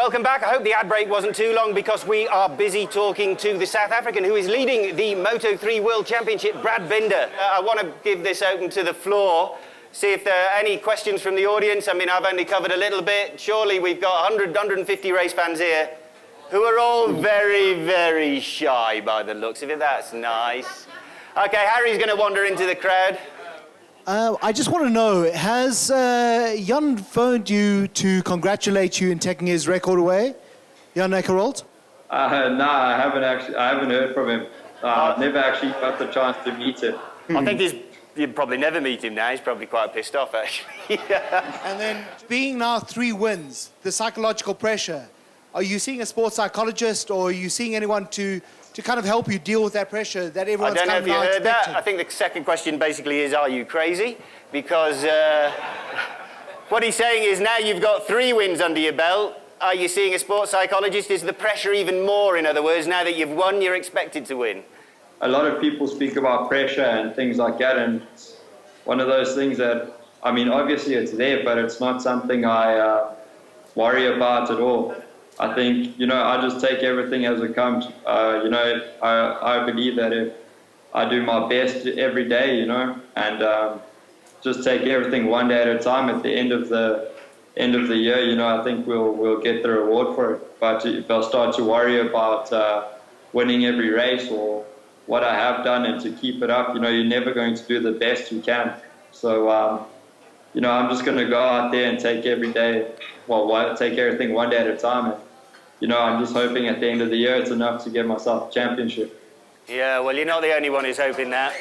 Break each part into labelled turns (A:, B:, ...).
A: Welcome back. I hope the ad break wasn't too long because we are busy talking to the South African who is leading the Moto3 World Championship, Brad Binder. I want to give this open to the floor, see if there are any questions from the audience. I mean, I've only covered a little bit. Surely we've got 100, 150 race fans here who are all very, very shy by the looks of it. That's nice. Okay, Harry's going to wander into the crowd.
B: I just want to know, has Jan phoned you to congratulate you in taking his record away? Jan Eckerold?
C: No, I haven't actually. I haven't heard from him. I've never actually got the chance to meet him.
A: I think you'd probably never meet him now. He's probably quite pissed off, actually.
B: And then, being now 3 wins, the psychological pressure, are you seeing a sports psychologist or are you seeing anyone to kind of help you deal with that pressure that everyone's
A: I don't know if you
B: now
A: heard
B: expecting?
A: that. I think the second question basically is, are you crazy? Because what he's saying is now you've got 3 wins under your belt. Are you seeing a sports psychologist? Is the pressure even more, in other words, now that you've won, you're expected to win?
C: A lot of people speak about pressure and things like that, and it's one of those things that, I mean, obviously it's there, but it's not something I worry about at all. I think, you know, I just take everything as it comes. You know, I believe that if I do my best every day, you know, and just take everything one day at a time, at the end of the year, you know, I think we'll get the reward for it. But if I start to worry about winning every race or what I have done and to keep it up, you know, you're never going to do the best you can. So, you know, I'm just going to go out there and take every day, well, take everything one day at a time. And, you know, I'm just hoping at the end of the year it's enough to get myself a championship.
A: Yeah, well, you're not the only one who's hoping that.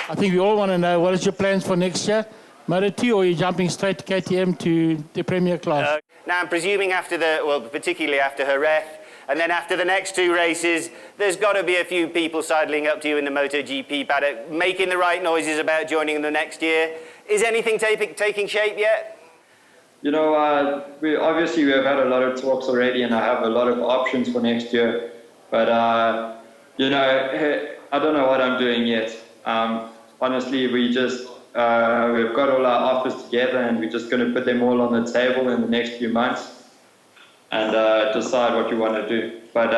D: I think we all want to know, what is your plans for next year? Moto2, or are you jumping straight to KTM to the Premier class?
A: Now, I'm presuming after particularly after Jerez, and then after the next 2 races, there's got to be a few people sidling up to you in the MotoGP paddock, making the right noises about joining the next year. Is anything taking shape yet?
C: You know, we have had a lot of talks already, and I have a lot of options for next year. But, you know, I don't know what I'm doing yet. Honestly, we've got all our offers together, and we're just going to put them all on the table in the next few months and decide what we want to do. But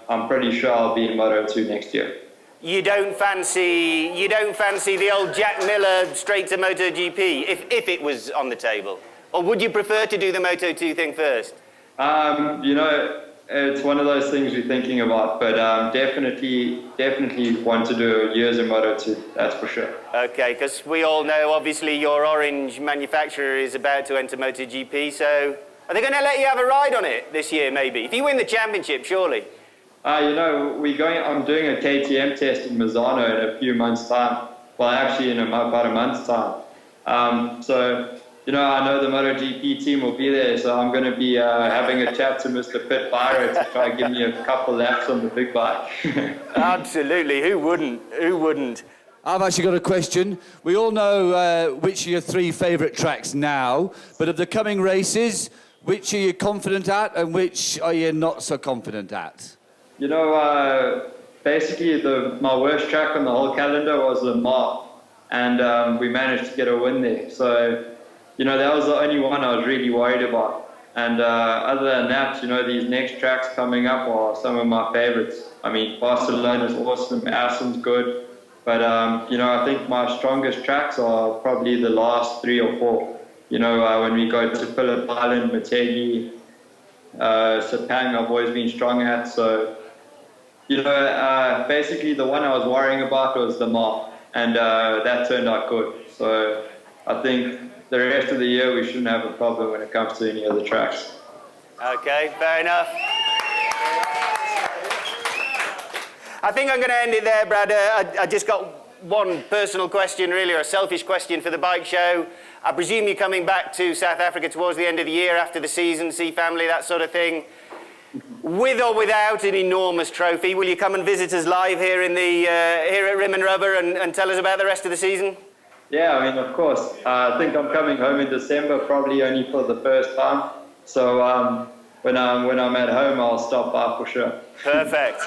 C: I'm pretty sure I'll be in Moto2 next year.
A: You don't fancy the old Jack Miller straight to MotoGP if it was on the table? Or would you prefer to do the Moto2 thing first?
C: You know, it's one of those things we're thinking about, but definitely want to do years in Moto2, that's for sure. Okay, because we all know, obviously, your orange manufacturer is about to enter MotoGP, so are they going to let you have a ride on it this year, maybe? If you win the championship, surely. You know, I'm doing a KTM test in Misano in a few months' time. Well, actually, in about a month's time. So, you know, I know the MotoGP team will be there, so I'm going to be having a chat to Mr. Pit Byron to try and give me a couple laps on the big bike.
A: Absolutely. Who wouldn't? Who wouldn't?
E: I've actually got a question. We all know which are your 3 favourite tracks now, but of the coming races, which are you confident at and which are you not so confident at?
C: You know, basically my worst track on the whole calendar was Le Mans, and we managed to get a win there. So, you know, that was the only one I was really worried about. And other than that, you know, these next tracks coming up are some of my favorites. I mean, Barcelona is awesome, Assen's good. But, you know, I think my strongest tracks are probably the last 3 or 4. You know, when we go to Phillip Island, Mategi, Sepang, I've always been strong at. So, you know, basically the one I was worrying about was the Mans. And that turned out good. So I think the rest of the year we shouldn't have a problem when it comes to any other tracks.
A: Okay, fair enough. I think I'm going to end it there, Brad. I just got one personal question, really, or a selfish question for the bike show. I presume you're coming back to South Africa towards the end of the year after the season, see family, that sort of thing. With or without an enormous trophy, will you come and visit us live here here at Rim and Rubber and tell us about the rest of the season?
C: Yeah, I mean, of course. I think I'm coming home in December, probably only for the first time. So when I'm at home, I'll stop by for sure.
A: Perfect.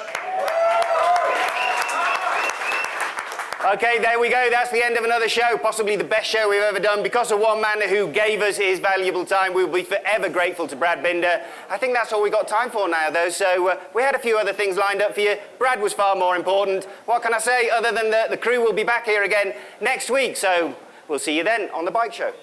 A: Okay, there we go. That's the end of another show, possibly the best show we've ever done. Because of one man who gave us his valuable time, we'll be forever grateful to Brad Binder. I think that's all we got time for now, though, so we had a few other things lined up for you. Brad was far more important. What can I say other than the crew will be back here again next week, so we'll see you then on The Bike Show.